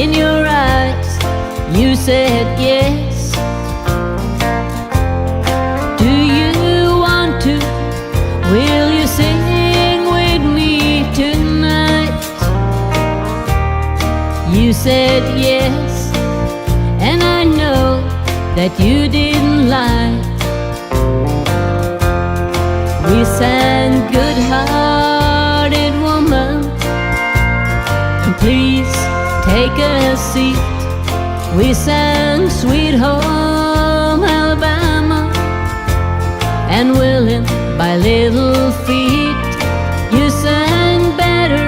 in your eyes, you said yes. Do you want to? Will you sing with me tonight? You said yes, and I know that you didn't lie. We sang Good-Hearted Woman, and please take a seat. We sang Sweet Home Alabama, and Willing by Little Feet. You sang better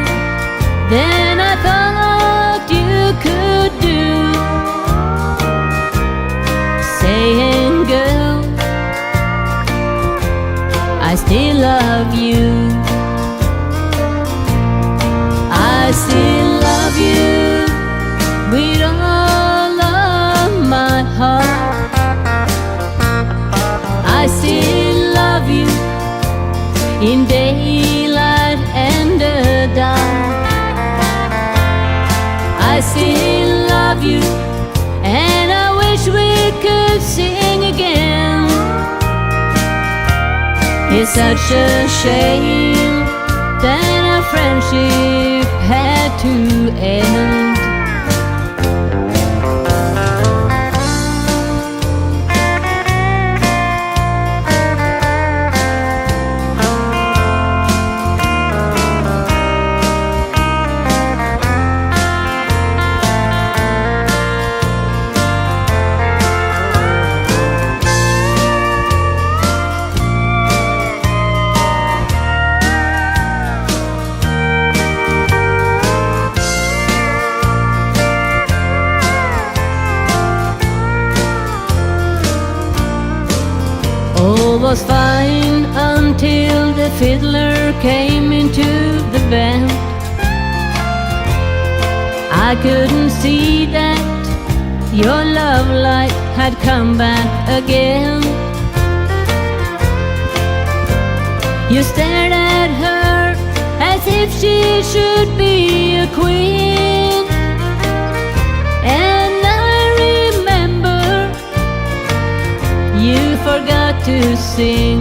than I thought you could do, saying, girl, I still love you. I still love you with all of my heart. I still love you in daylight and the dark. I still love you, and I wish we could sing again. It's such a shame that our friendship had to end. All was fine until the fiddler came into the band. I couldn't see that your love light had come back again. You stared at her as if she should be a queen, and I remember you forgot to sing.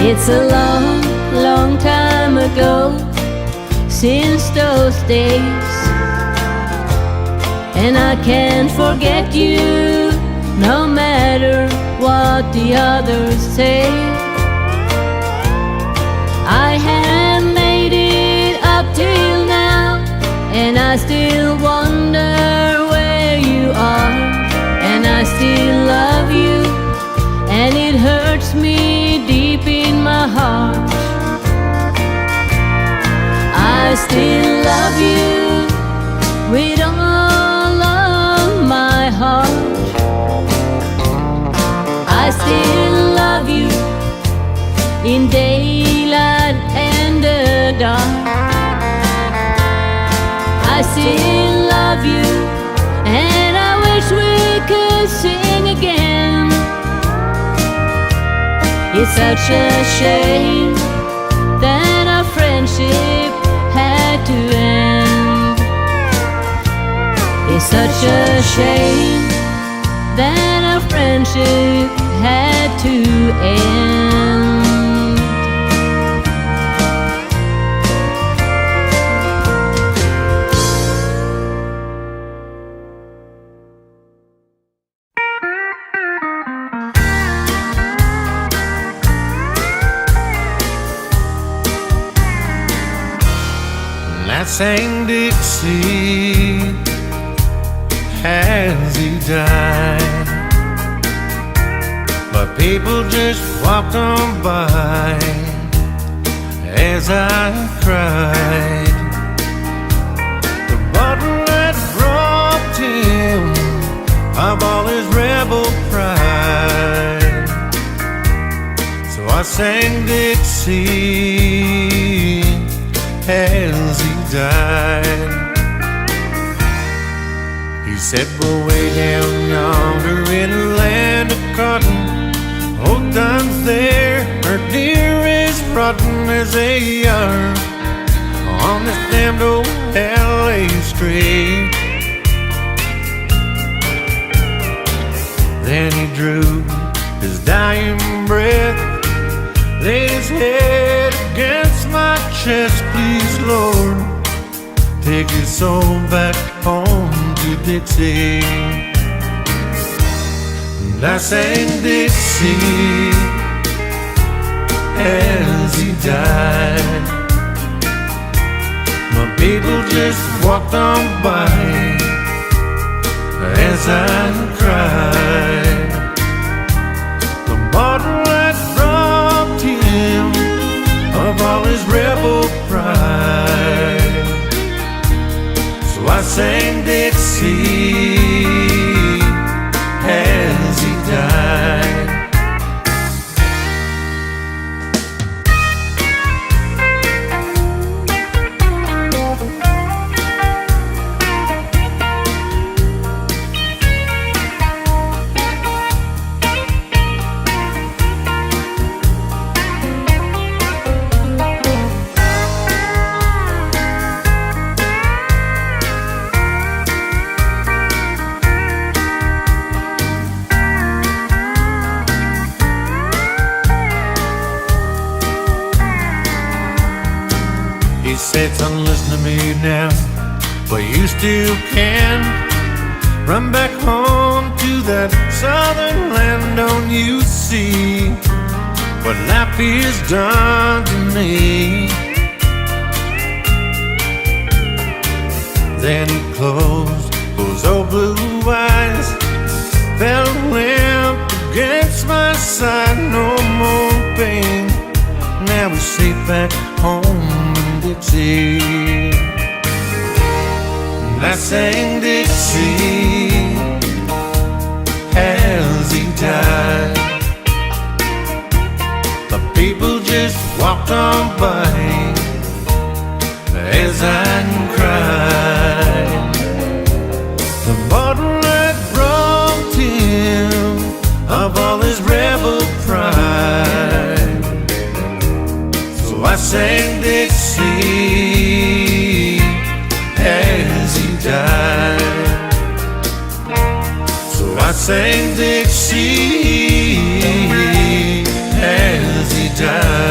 It's a long, long time ago since those days, and I can't forget you no matter what the others say. I have made it up till now, and I still wonder where you are. And I still love you, and it hurts me deep in my heart. I still love you with all of my heart. I still love you in daylight and the dark. I still love you, and I wish we could sing again. It's such a shame that our friendship had to end. It's such a shame that our friendship had to end. I sang Dixie as he died, but people just walked on by as I cried. The button that robbed him of all his rebel pride. So I sang Dixie as he died. He said, we're way down yonder in a land of cotton. Old times there are near as rotten as they are on on this damned old LA street. Then he drew his dying breath, laid his head against my chest. Please, Lord, take his soul back home to Dixie. And I sang Dixie as he died. My people just walked on by as I cried. The bottle that robbed him of all his rebel pride. So I sang Dixie as he died. He said, son, listen to me now, but you still can run back home to that southern land. Don't you see what life is done to me? Then he closed those old blue eyes, fell limp against my side. No more pain, now we're safe back home in Dixie. And I sang Dixie as he died. The people just walked on by as I cried. The bottle that robbed him of all his rebel pride. So I sang Dixie as he died. So I sang Dixie as he died.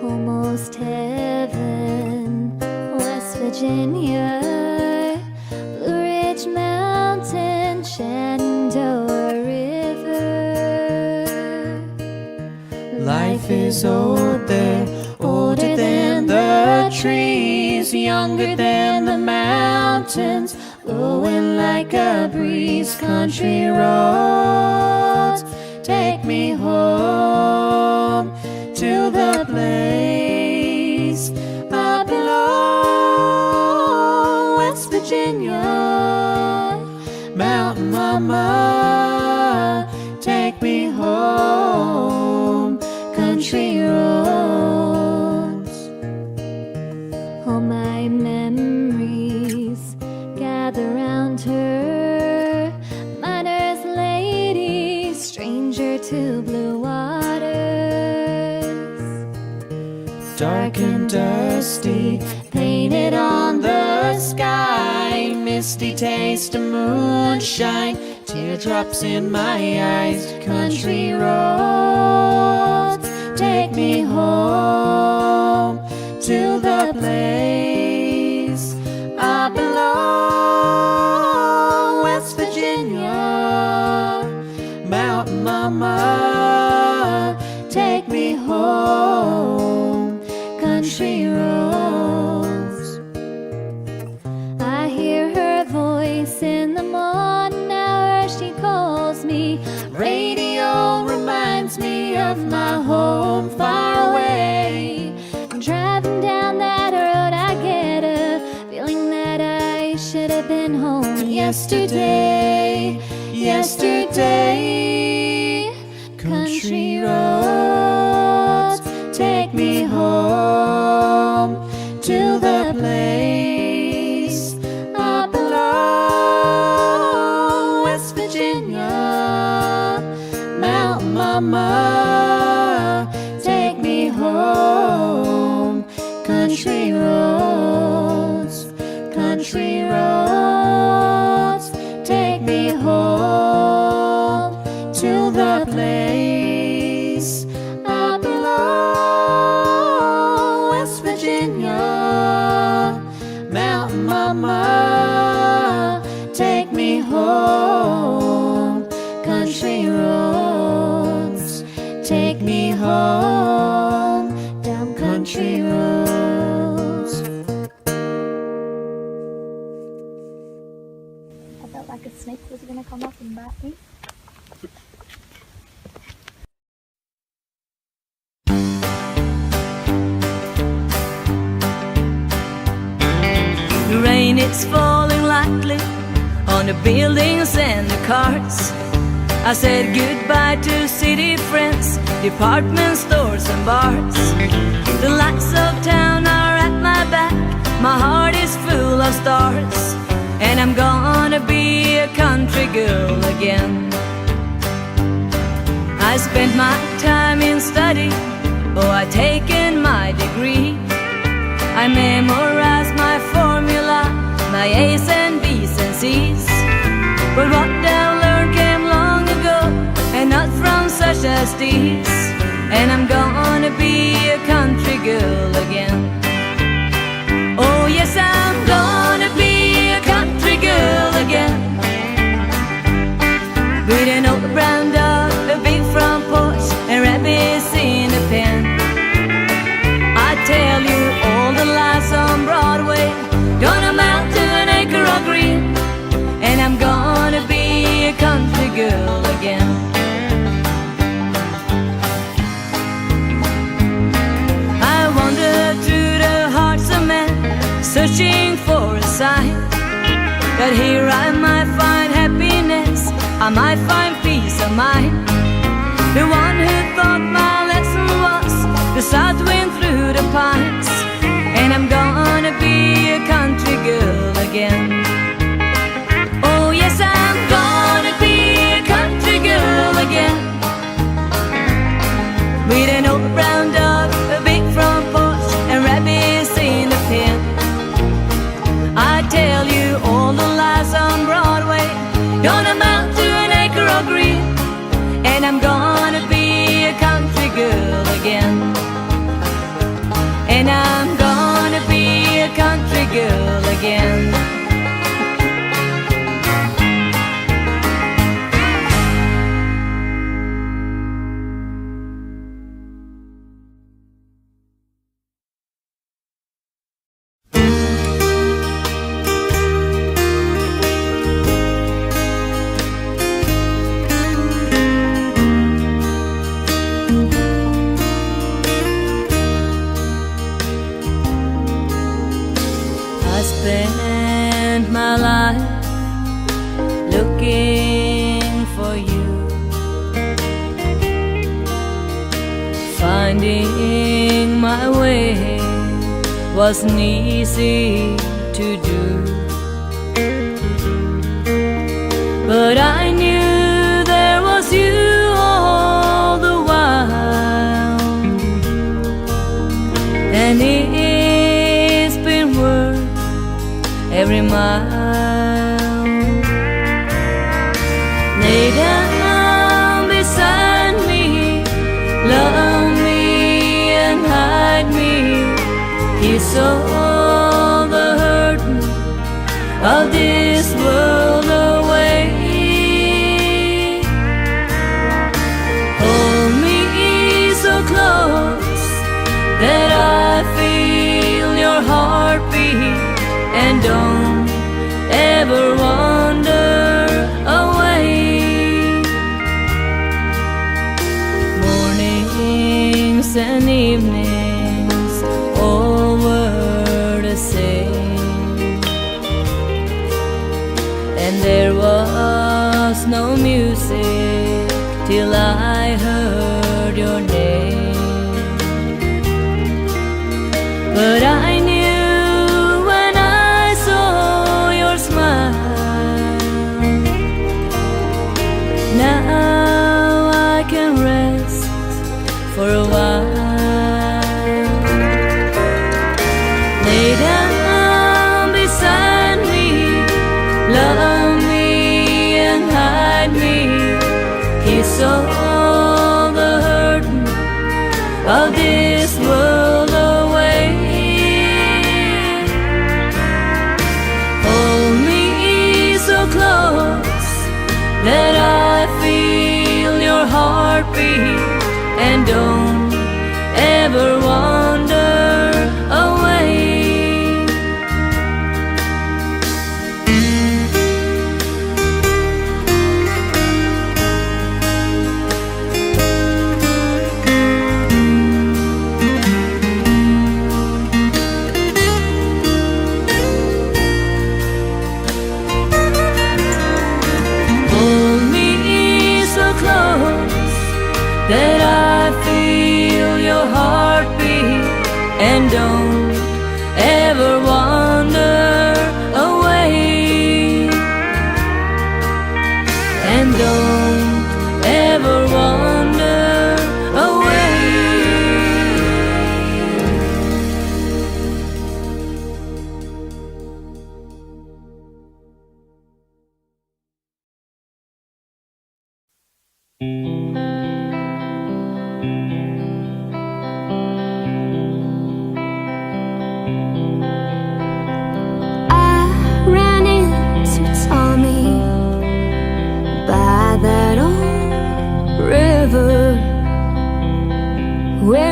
Almost heaven, West Virginia, Blue Ridge Mountain, Shenandoah River. Life is older, older than the trees, younger than the mountains, blowing like a breeze. Country roads, take me home to the place I belong. West Virginia, Mountain Mama, take me home. Country roads. All my memories gather round her, miner's lady, stranger to blue waters. Dark and dusty, painted on the sky, misty taste of moonshine, teardrops in my eyes. Country roads, take me home to the place I belong. West Virginia, Mountain Mama, take me home. Country roads. I hear her voice in the morning hour, she calls me. Radio reminds me of my home far away. Driving down that road, I get a feeling that I should have been home Yesterday, yesterday. Country roads, take me home to the place Cryi. The rain is falling lightly on the buildings and the cars. I said goodbye to city friends, department stores and bars. The lights of town are at my back, my heart is full of stars, and I'm gonna be a country girl again. I spent my time in study, oh, I taken my degree. I memorized my formula, my A's and B's and C's. But what I learned came long ago, and not from such as these. And I'm gonna be a country girl again. Oh yes, I'm gonna be a country girl again. With an old brown dog, a big front porch, and rabbits in a pen. I tell you, all the lights on Broadway gonna amount to an acre of green, and I'm gonna be a country girl again. I wander through the hearts of men, searching for a sign that here I might find happiness, I might find peace of mind. The one who thought my lesson was the south wind through the pines, and I'm gonna be a country girl again. Oh yes, I'm gonna be a country girl again. With an old brown dog, a big front porch, and rabbits in the pen. I tell you, all the lights on Broadway gonna amount to an acre of green, and I'm gonna be a country girl again. And I'm gonna be a country girl again. I spent my life looking for you, finding my way wasn't easy to do, but I knew there was you all the while, and it's been worth every mile. Lay down beside me, love me and hide me, kiss all the hurting of this world away. Hold me so close that I feel your heartbeat, and don't ever wander away. Mornings and evenings, all were the same, and there was no music till I heard your name. But I knew when I saw your smile, now I can rest for a while. Lay down beside me, love me and hide me, kiss all the hurting of this world away. Hold me so close that I feel your heartbeat, and don't ever wander away.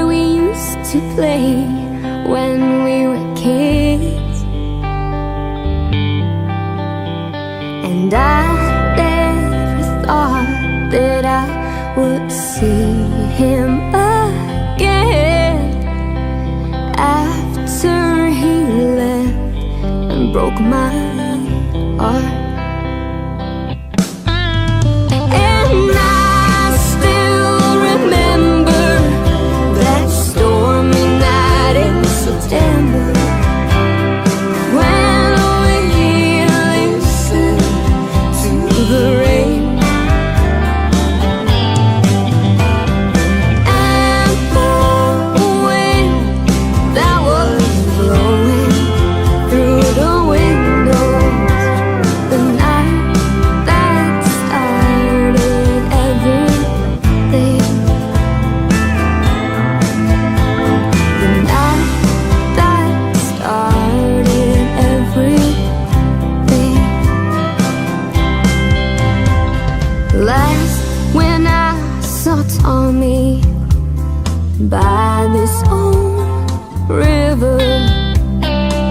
where we used to play when we were kids. And I never thought that I would see him again after he left and broke my heart. And I still remember that stormy night in September when we listened to the rain. And the wind that was blowing through the windows, the night that started everything, the night that started everything. Last when I saw Tommy by this old river,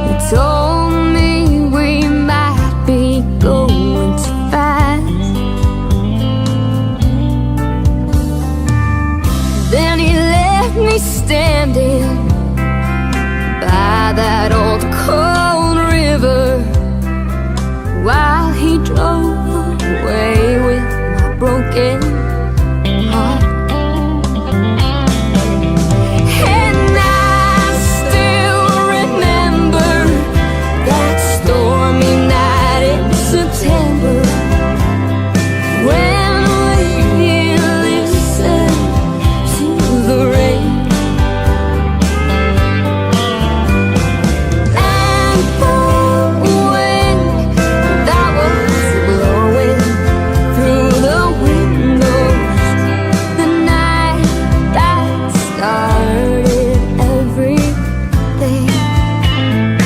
he told me we might be going too fast. Then he left me standing by that old cold river while he drove away with my broken heart. And I still remember that stormy night in September when we listened to the rain. And the wind that was blowing through the windows, the night that started everything, the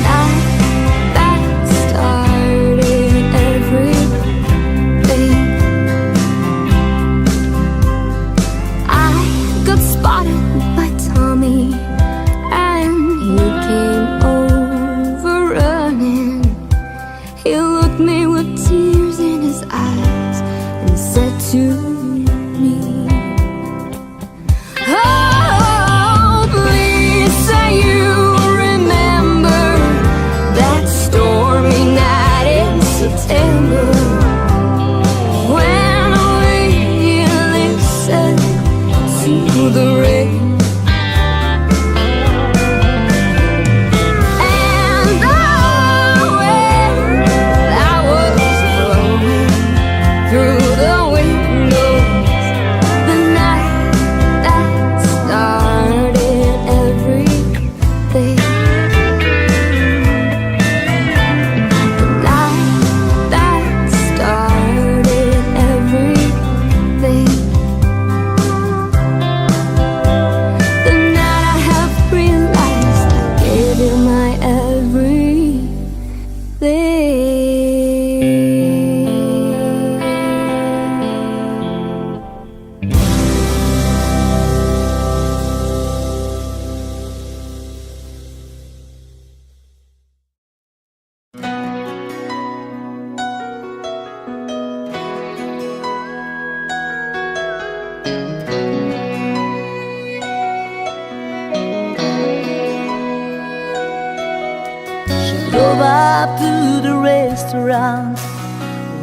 night that started everything. I got spotted by Tommy and he came over running. He looked me with tears in his eyes and said to me, "Oh, please say you remember that stormy night in September when we listened to the rain." And the wind that was blowing through the windows, the night that started everything, the night that started everything, the night I have realized I gave you my Drove up to the restaurant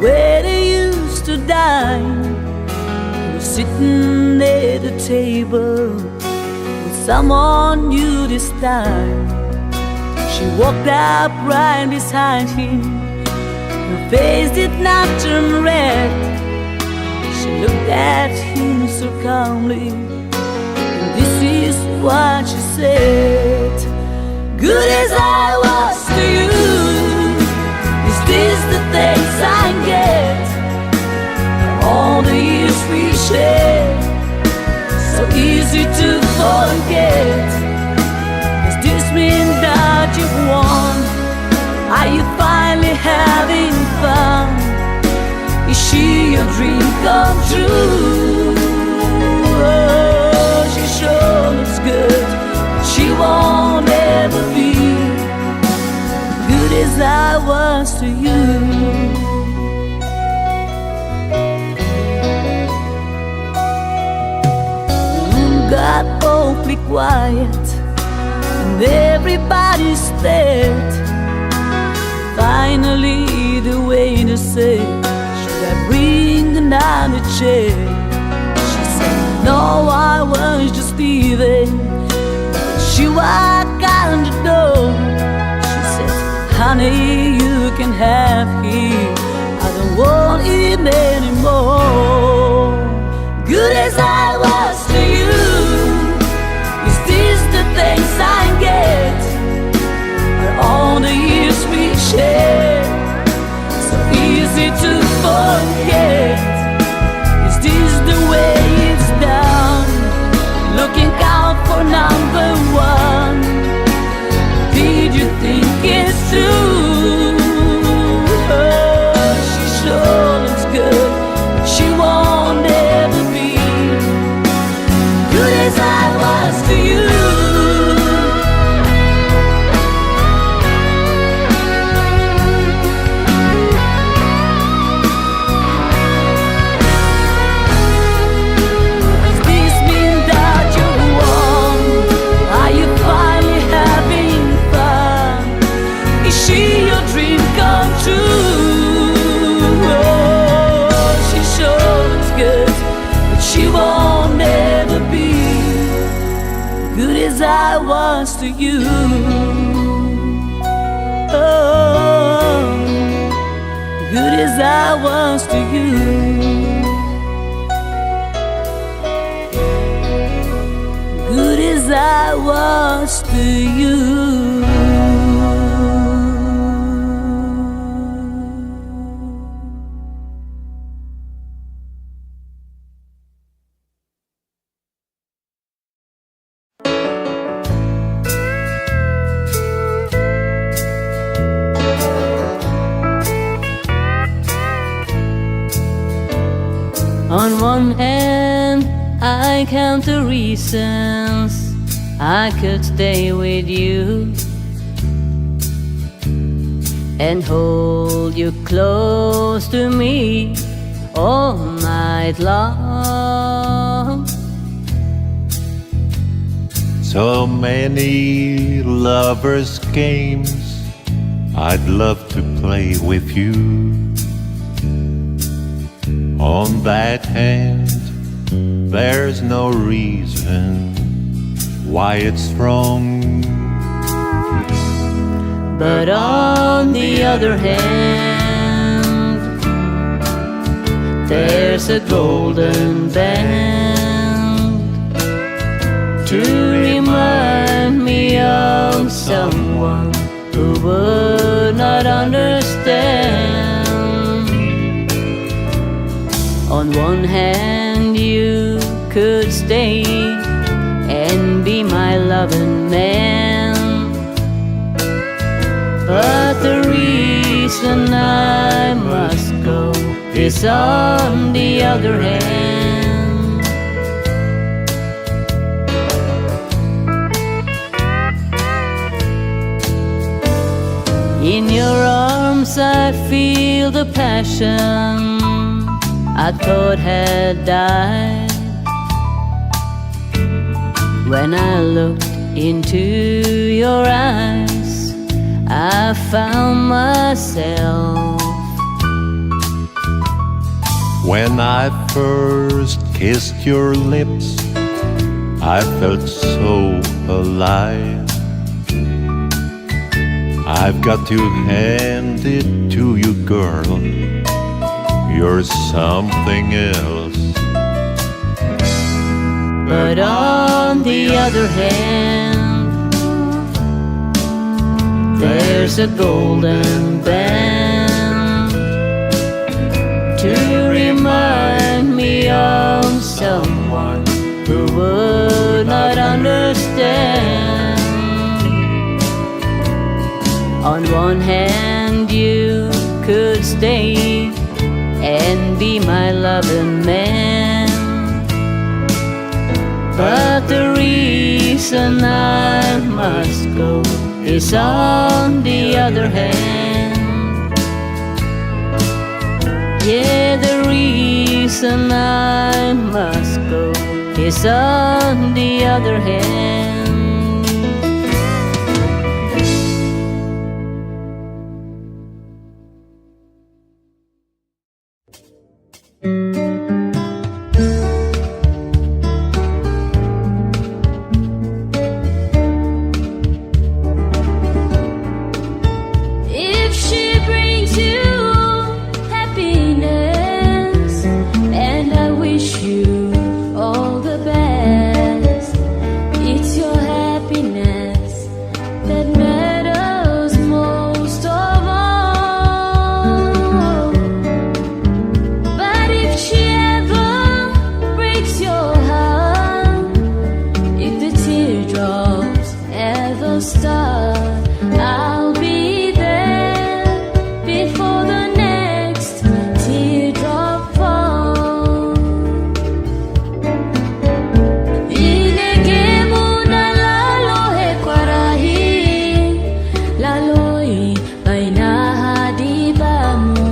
where they used to dine. He was sitting at the table with someone new this time. She walked up right beside him. Her face did not turn red. She looked at him so calmly, and this is what she said: "Good as I was to you, is this the thanks I get? All the years we shared, so easy to forget. Does this mean that you've won? Are you finally having fun? Is she your dream come true?" to you. Got awfully quiet and everybody stared. Finally the waiter said, should I bring another chair? She said, no, I was just leaving, but she walked out the door. She said, honey, you can have him, I don't want him anymore. Good as I was to you, is this the thanks I get? Are all the years we shared so easy to forget? Is this the way it's done? Looking out for number one. Did you think it's true? Oh, she sure looks good, but she won't ever be good as I was to you. Does this mean that you're wrong? Are you finally having fun? Is she your dream come true? Oh, she sure looks good, but she won't ever be good as I was to you. Oh, good as I was to you. Good as I was to you. On one hand, I count the reasons I could stay with you and hold you close to me all night long. So many lovers' games I'd love to play with you. On that hand, there's no reason why it's wrong. But on the other hand, there's a golden band to remind me of someone who would not understand. On one hand, you could stay and be my loving man, but the reason I must go is on the other hand. In your arms I feel the passion I thought had died. When I looked into your eyes, I found myself. When I first kissed your lips, I felt so alive. I've got to hand it to you, girl, you're something else. But on the other hand, there's a golden band to remind me of someone who would not understand. On one hand, you could stay and be my loving man, but the reason I must go is on the other hand. Yeah, the reason I must go is on the other hand. If she brings you happiness, and I wish you all the best, it's your happiness that matters most of all. But if she ever breaks your heart, if the teardrops ever start, I'll be there before the next teardrop falls. Inegemo na lalohe kwarahi, laloi baina hadibamu,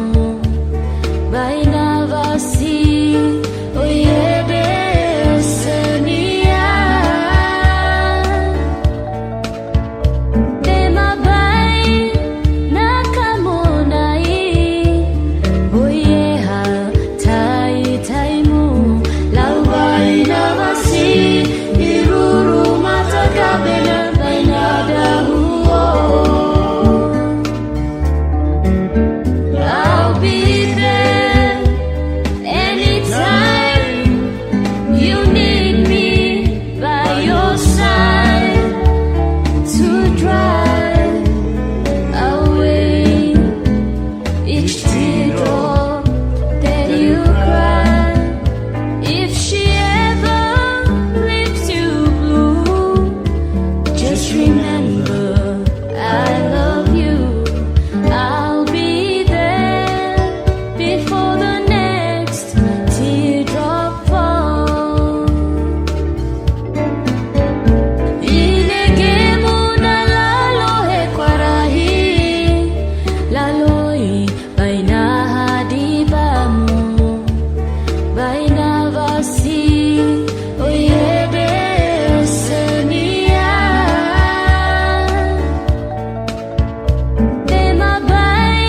baina vasi oyede senia. Tema bai nakamonai, oyeha tai taimu, laubai navasi, iruru matagabena bainada huo. I'll be there anytime you need me by your side to drive away each teardrop that you cry. If she ever leaves you blue, just remember I love you. I'll be there before the next teardrop falls. Inegemo na lalohe kwarahi, laloi baina hadibamu, baina vasi oyede senia. Tema bai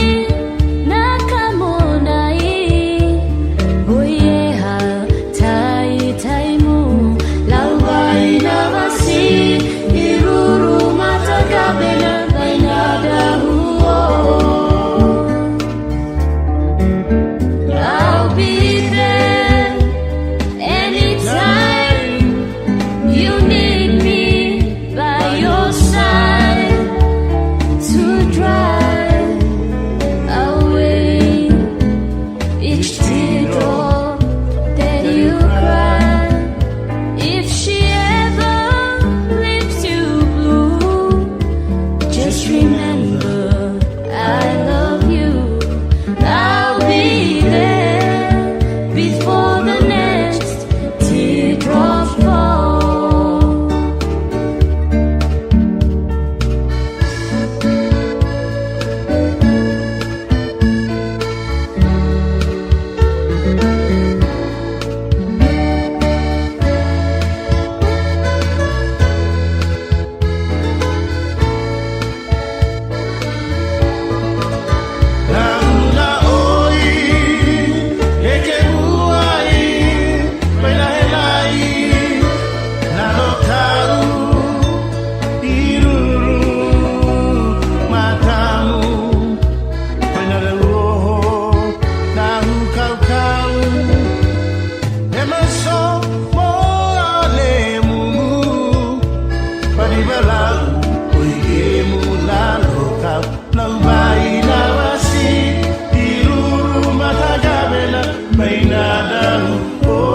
nakamonai, oyeha tai taimu, laubai navasi, iruru matagabena bainada huo. I'll be there anytime you need me by your side to drive away each teardrop that you cry. If she ever leaves you blue, just remember I love you. I'll be there before the next teardrop falls. Laula oi, eke muai, baina helai, nalo tau, iruru matamu, baina reluoho, nahu kau kau, emaso moa lemumu, padibalau, oigemu lalo kau, laubai nawasi, iruru matagabena bainada huo.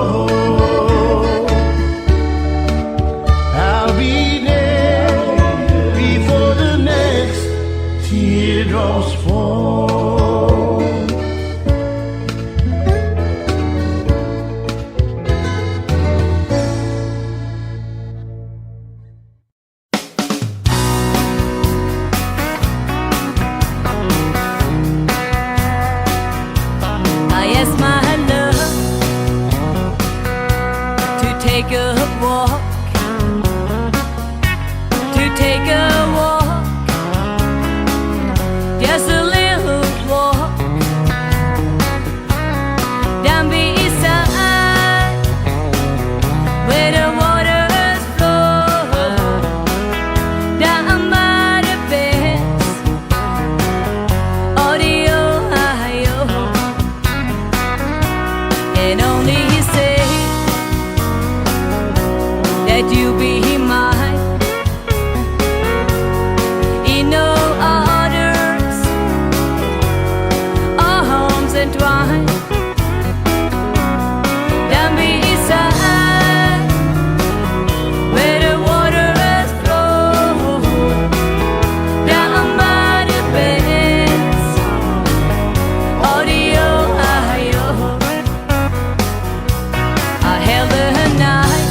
I'll be there before the next teardrops fall. walk, to take a walk, just a little walk down beside where the waters flow, down by the bends of the Ohio, and only he said that you be mine in no others, arms entwined down beside where the waters flow, down by the bends of the Ohio. I held her night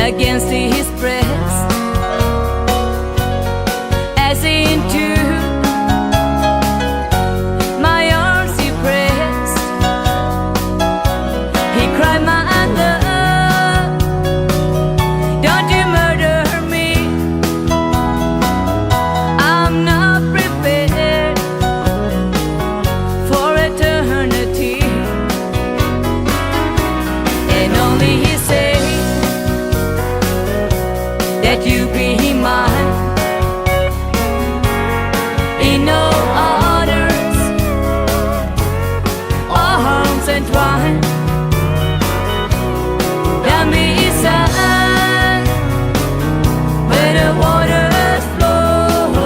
against his breast, as into my arms he pressed. He cried, my love, don't you murder me. I'm not prepared for eternity. And only he said that you be mine in no others, arms entwined down beside where the waters flow,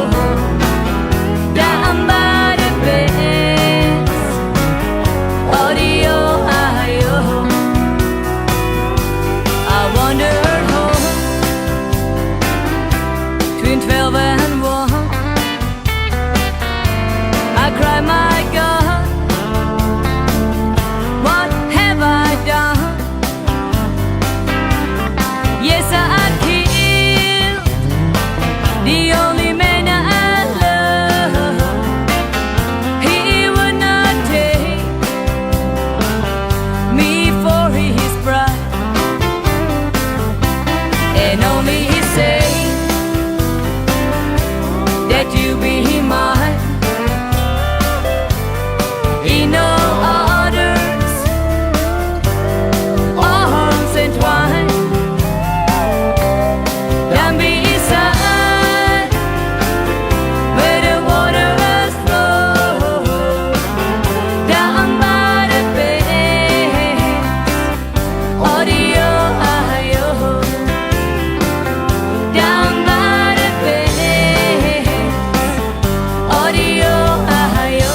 down by the bends of the Ohio. I wandered home between 12 and 1. I cried, my God, what have I done? Yes, I killed the only man I love. He would not take me for his bride, and only he said that you be mine in no others, arms entwined down beside where the waters flow, down by the bends of the Ohio, down by the bends of the Ohio.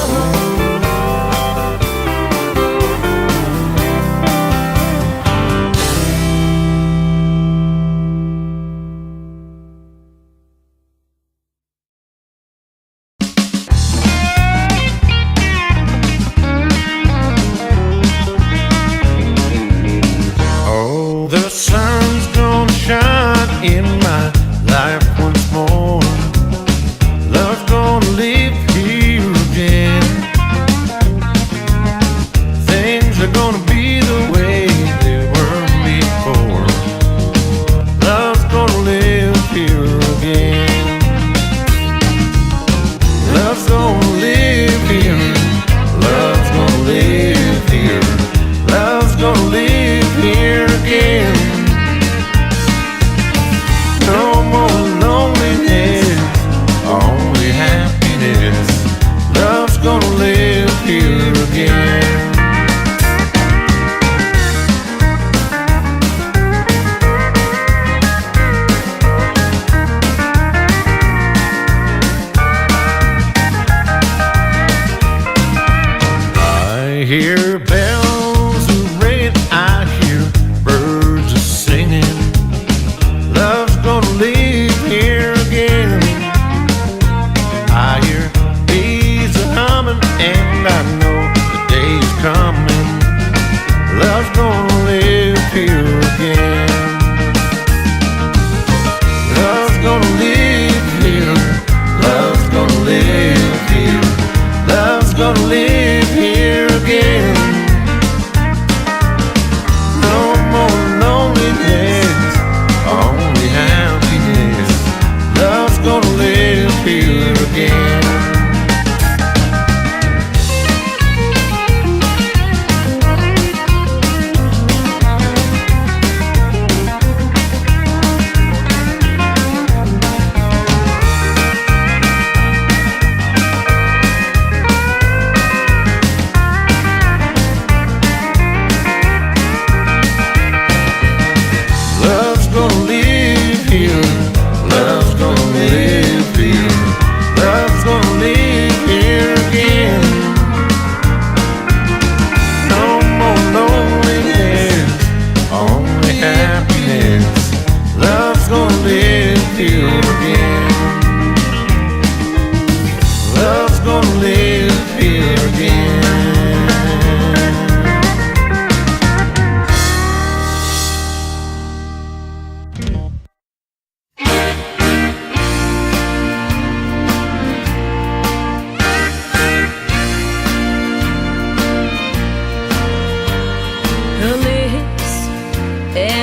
Oh, the sun's gonna shine in my life once more. Love's gonna live here again. Things are gonna be the way they were before. Love's gonna live here again. Love's gonna live here. Love's gonna live here. Love's gonna live here again.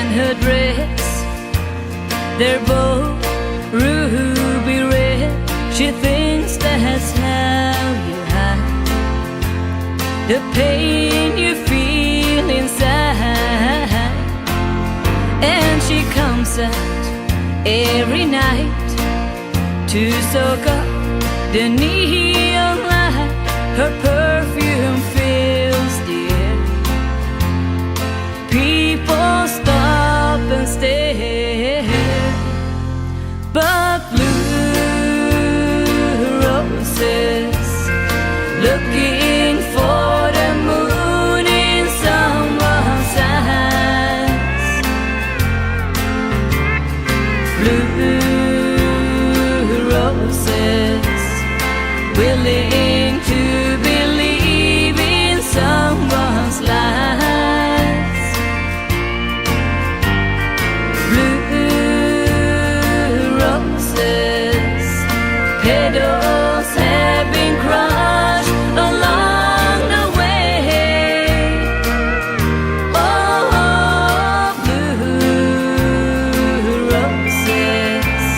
and her dress, they're both ruby red. She thinks that's how you hide the pain you feel inside. And she comes out every night to soak up the neon light. Her perfume fills the air. People stop and stare, but blue roses looking for the moon in someone's eyes. Blue roses willing to believe in someone's lies. Blue roses, petals have been crushed along the way. Oh, blue roses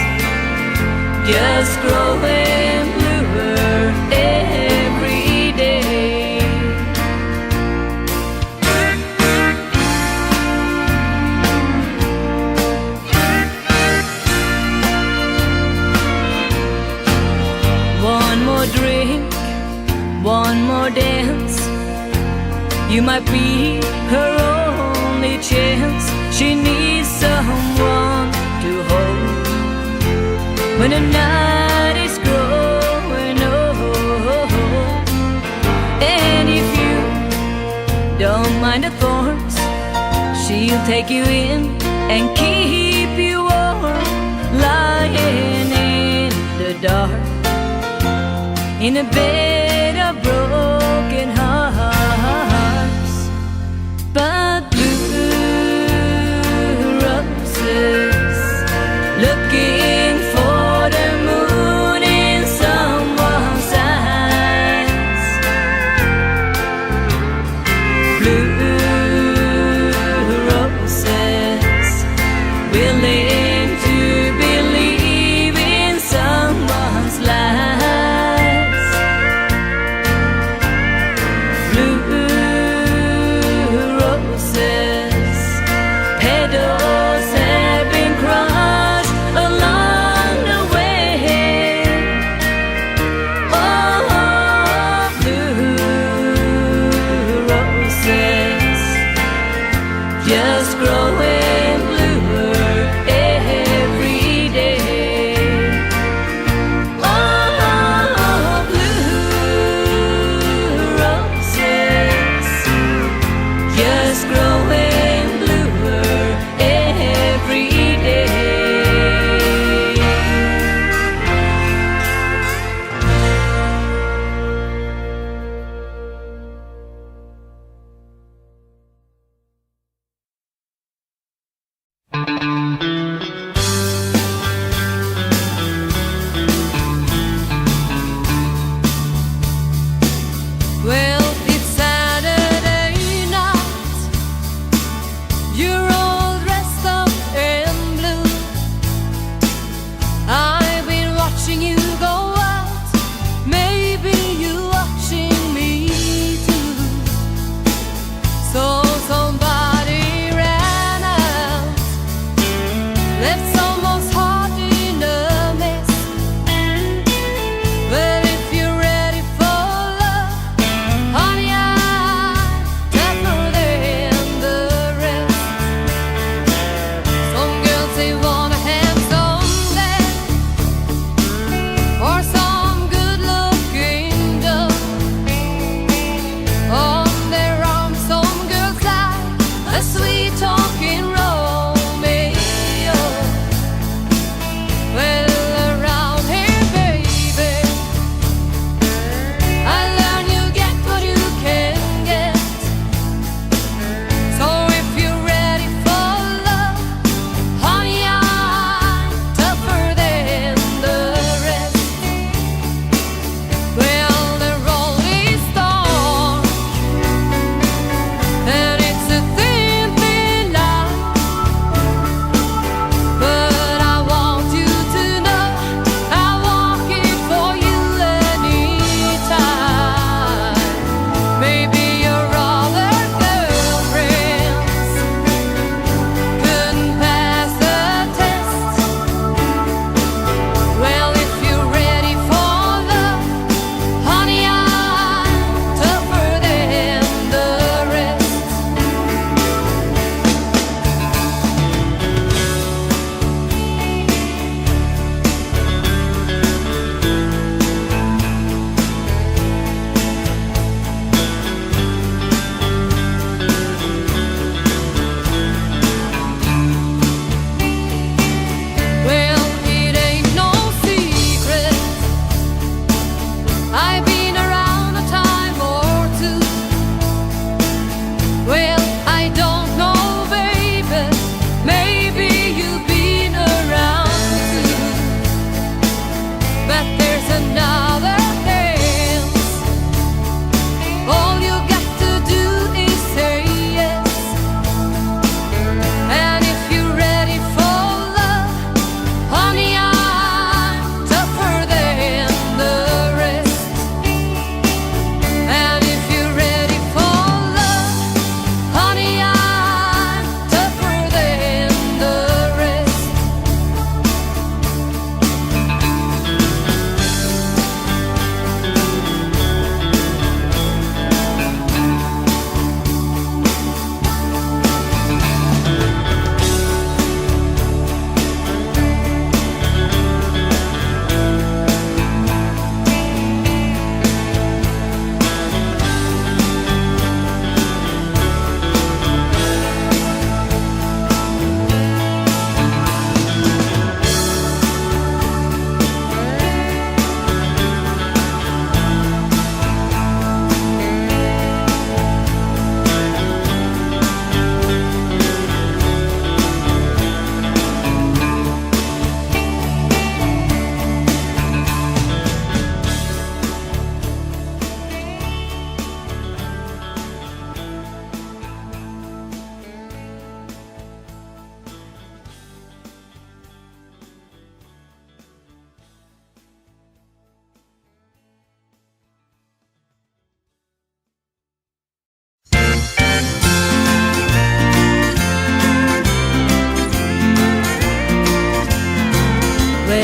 just growing bluer every day. One more drink, one more dance, you might be her only chance. She needs someone to hold when the night is growing old. And if you don't mind the thorns, she'll take you in and keep you warm, lying in the dark in a bed of broken hearts. But blue roses looking for the moon in someone's eyes. Blue roses willing to believe in someone's lies.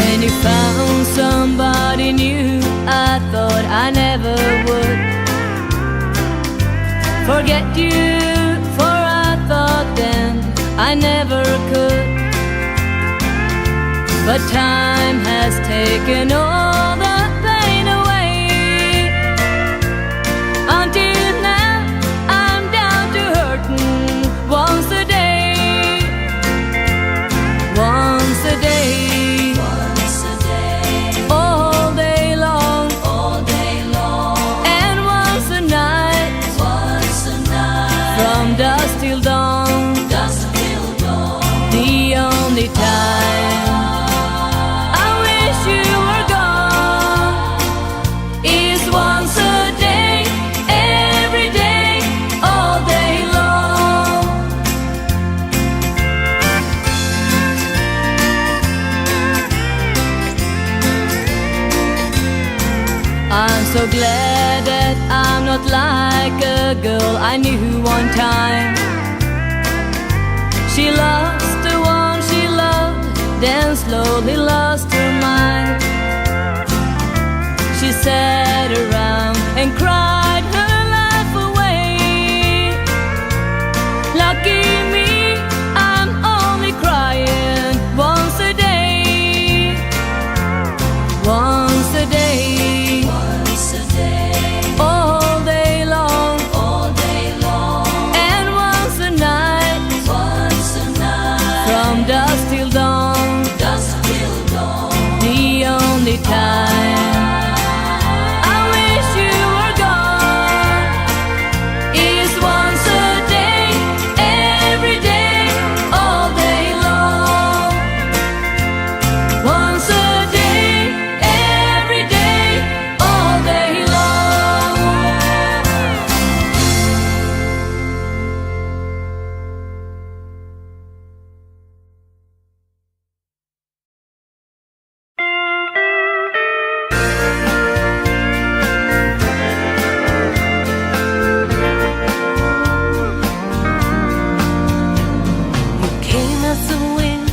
When you found somebody new, I thought I never would forget you, for I thought then I never could. But time has taken all the pain away. Until now I'm down to hurting once a day. Once a day, Once a day, all day long, all day long. and once a night, Once a night, from dusk till dawn. dusk till dawn. The only time I wish you were gone is once a day, every day, all day long. I'm so glad that I'm not like a girl I knew one time. She lost the one she loved, then slowly lost her mind. She sat around and cried her life away. Lucky me, I'm only crying once a day. Once a day, Once a day, all day long, all day long. and once a night, Once a night, from dusk till dawn. dusk till dawn. The only time I wish you were gone is once a day, every day, all day long. Once a day, every day, all day long. You came as a wind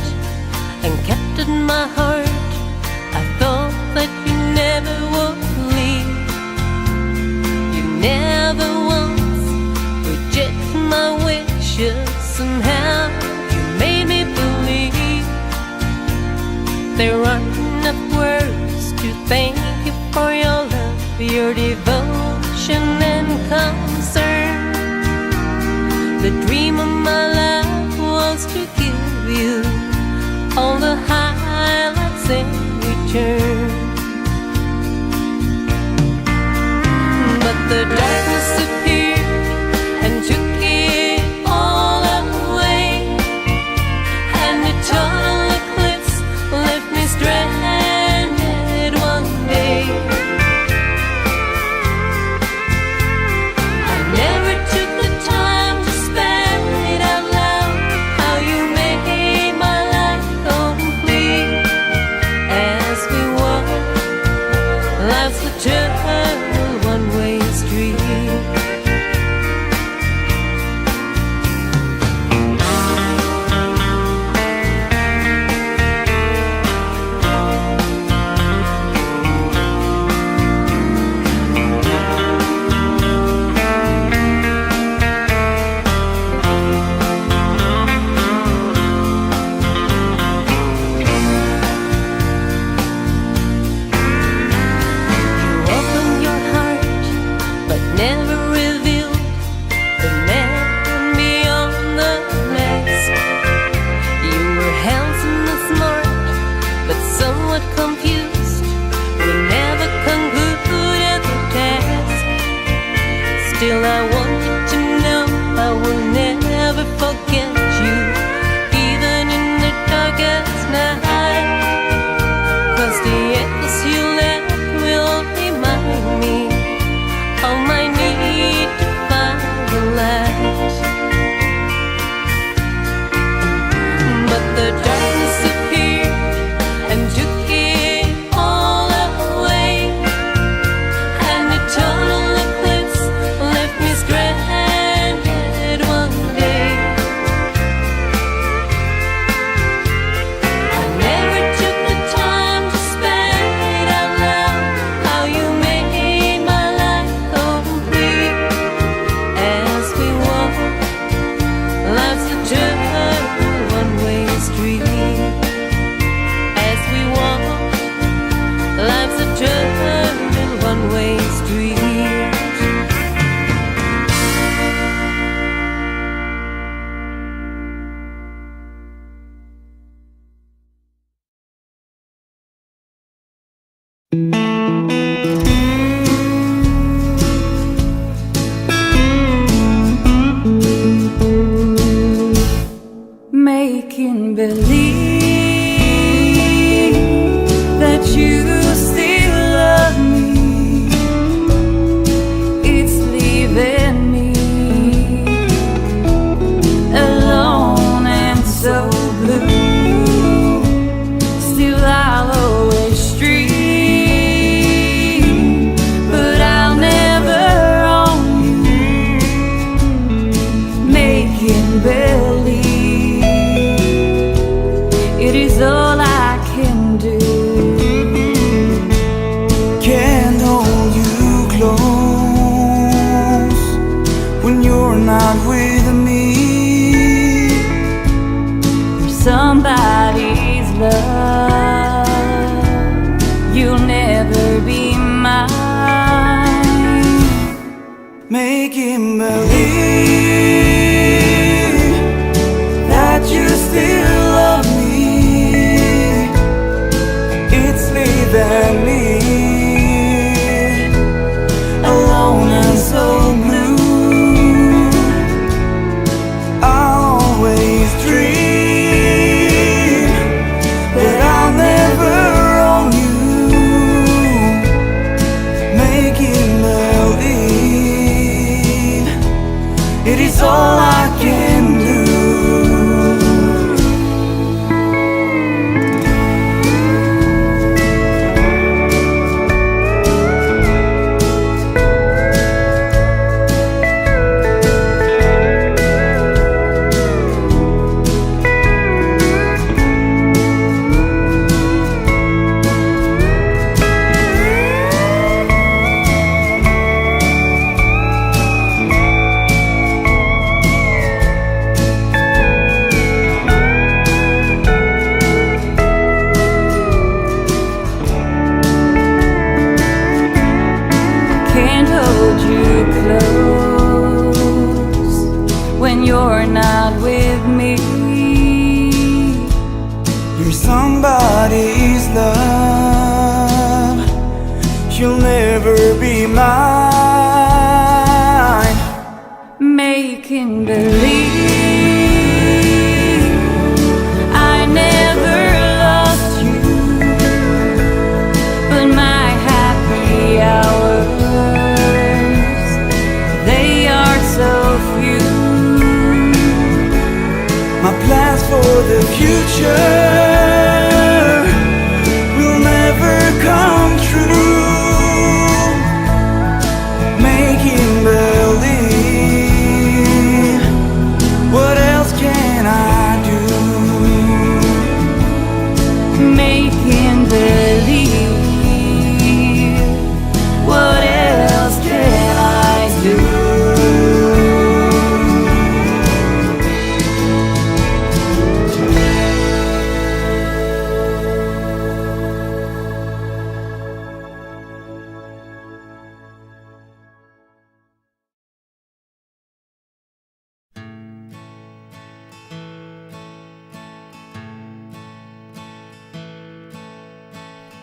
and captured my heart. I thought that you never would leave. You never once rejected my wishes. Somehow you made me believe. There aren't enough words to thank you for your love, your devotion and concern. The dream of my life was to give you all the highlights in return. But the darkness appeared and took it all away, and the total eclipse left me stranded one day. I never took the time to spell it out loud, how you made my life complete. As we walk, life's eternal one-way street. Making believe that you still love me, it's leaving me alone and so blue. Still I'll always dream, but I'll never own you. Making believe, it is all I can do. Can't hold you close when you're not with me. You're somebody's love, you'll never be mine. Making believe that you still love me, it's leaving me alone and so blue. I'll always dream that I'll never own you. Making believe, it is all I can do. Can't hold you close when you're not with me. You're somebody's love, you'll never be mine. Making believe I never lost you, but my happy hours, they are so few. My plans for the future will never come true. Making believe, what else can I do? Making believe, what else can I do?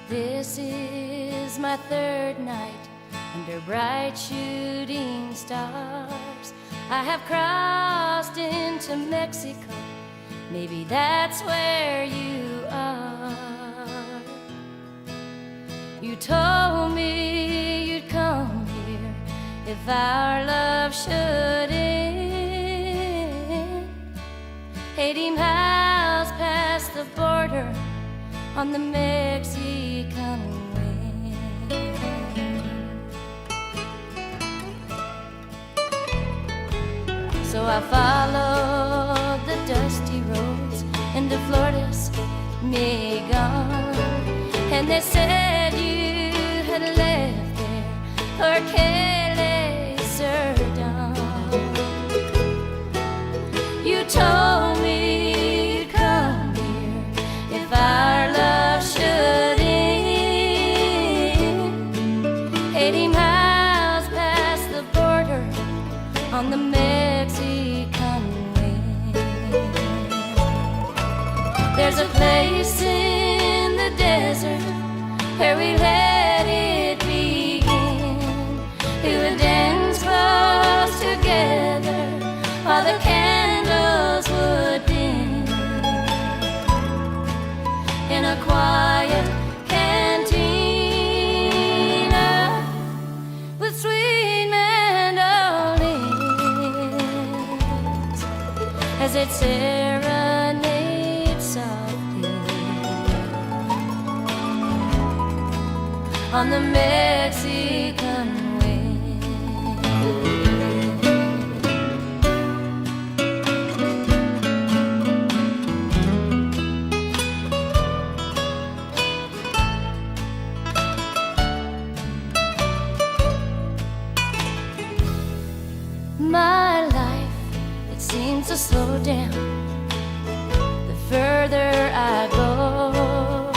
This is my third night under bright shooting stars. I have crossed into Mexico, maybe that's where you are. You told me you'd come here if our love should end. 80 miles past the border on the Mexican wind. So I followed the dusty roads into Florida's Megon, and they said you had left there for Kelly Serdon. You told me you'd come here if our love should end. 80 miles past the border on the Mexican wind. There's a place in the desert where we let it begin. We would dance close together while the candles would dim in a quiet cantina with sweet mandolins as it serenades softly on the Mexican wind. My life, it seems to slow down the further I go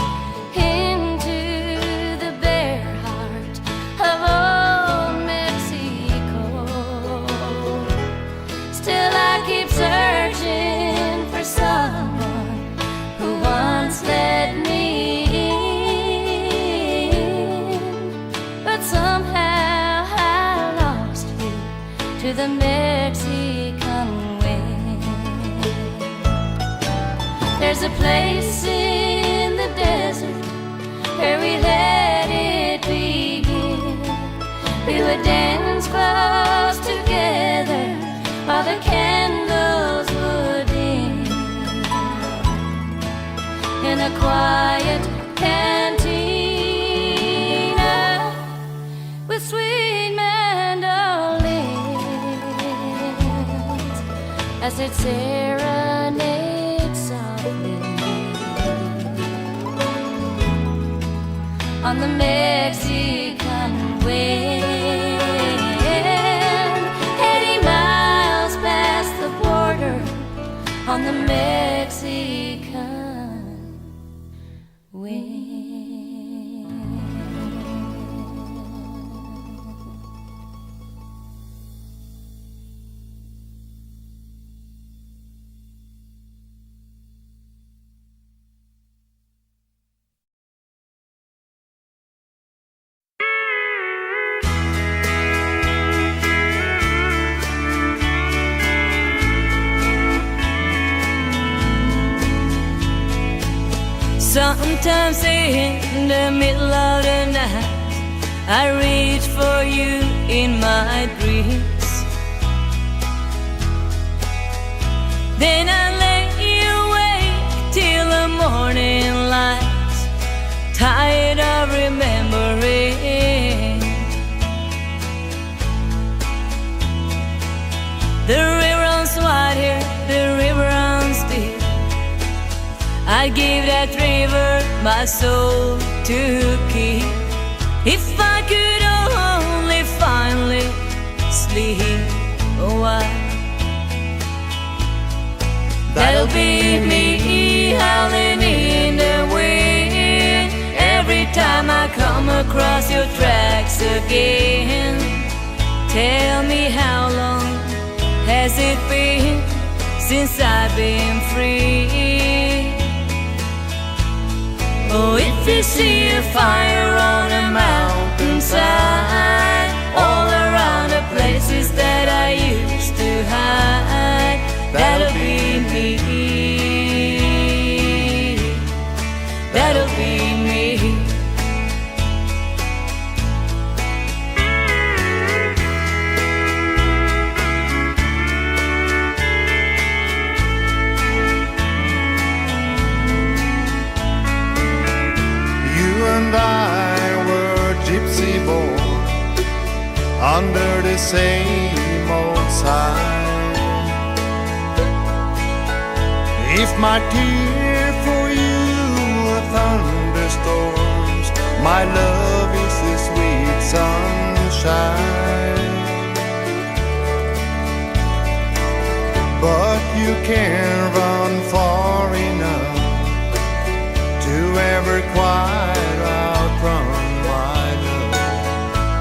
into the bare heart of old Mexico. Still I keep searching for someone who once let me in, but somehow I lost you to the Mexican wind. There's a place in the desert where we let it begin. We would dance close together while the candles would dim in a quiet cantina with sweet mandolins as it serenades softly on the Mexican wind. 80 miles past the border on the Mexican wind. Sometimes in the middle of the night I reach for you in my dreams. Then I lay awake till the morning light, tired of remembering. The river runs wide here, the river runs deep. I give that river my soul to keep. If I could only finally sleep a while, that'll be me howling in the wind every time I come across your tracks again. Tell me, how long has it been since I've been free? Oh, if you see a fire on a mountainside, all around the places that I used to hide, that'll be me. That'll be me. And I were gypsy born under the same old sign. If my tear for you are thunderstorms, my love is the sweet sunshine. But you can't run far enough to ever quite outrun my love.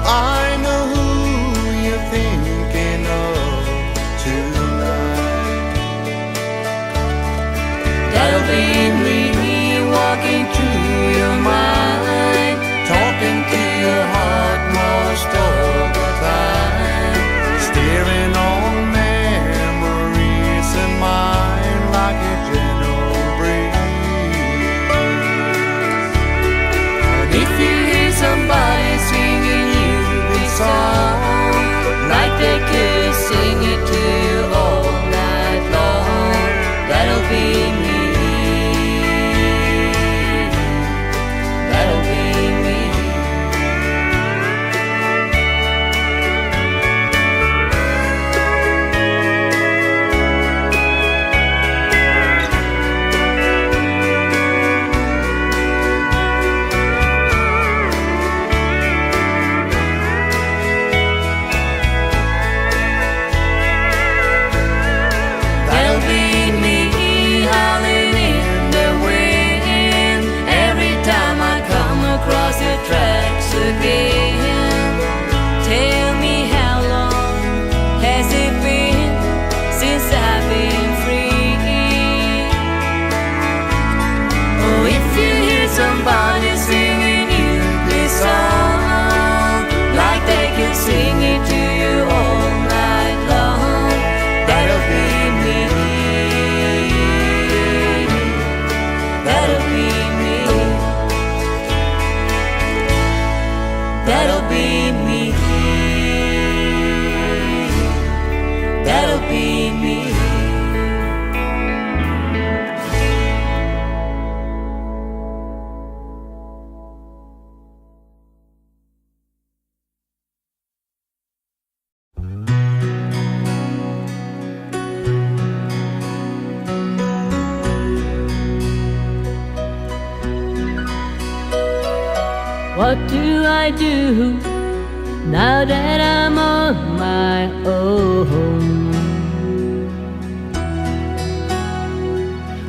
I know who you're thinking of tonight. That'll be me walking through your mind What do I do now that I'm on my own?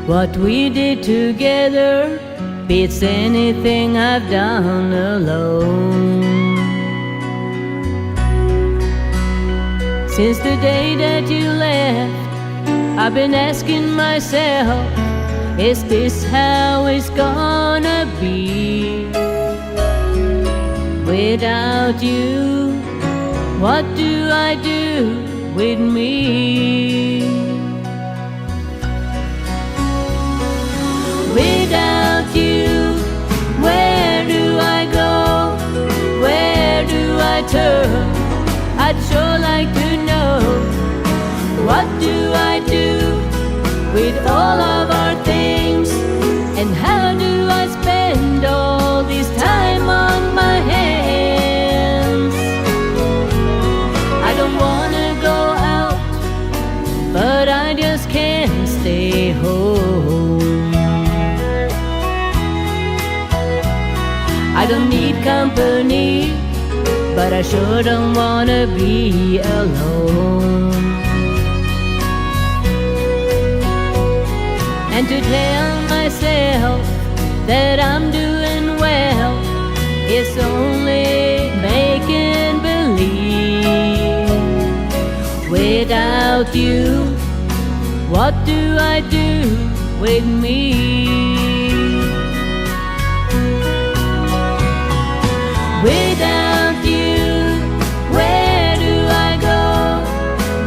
What we did together beats anything I've done alone. Since the day that you left, I've been asking myself, is this how it's gonna be? Without you, what do I do with me? Without you, where do I go? Where do I turn? I'd sure like to know. What do I do with all of our things? And how do I spend all this time on my hands? I don't wanna go out, but I just can't stay home. I don't need company, but I sure don't wanna be alone. And to tell myself that I'm doing well, it's only making believe. Without you, what do I do with me? Without you, where do I go?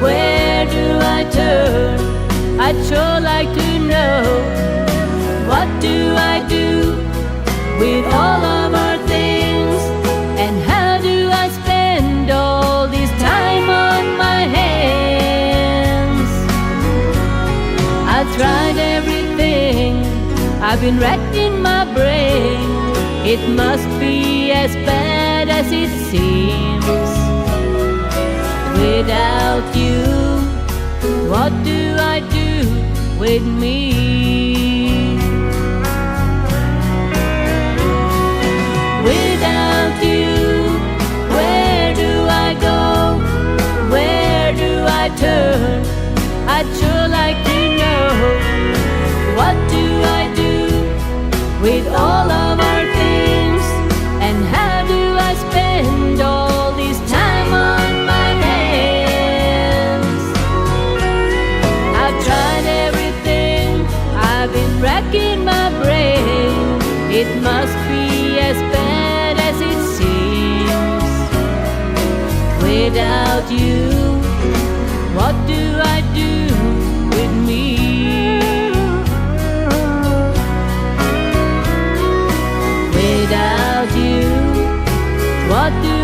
Where do I turn? I'd sure like to know. What do I do with all of our things? And how do I spend all this time on my hands? I've tried everything, I've been racking my brain. It must be as bad as it seems. Without you, what do I do with me? Without you, where do I go? Where do I turn? I'd sure like to know. What do I do with all of our things? And how do I spend all this time on my hands? I've tried everything, I've been racking my brain. It must be as bad as it seems. Without you, what do I do with me? Without you, what do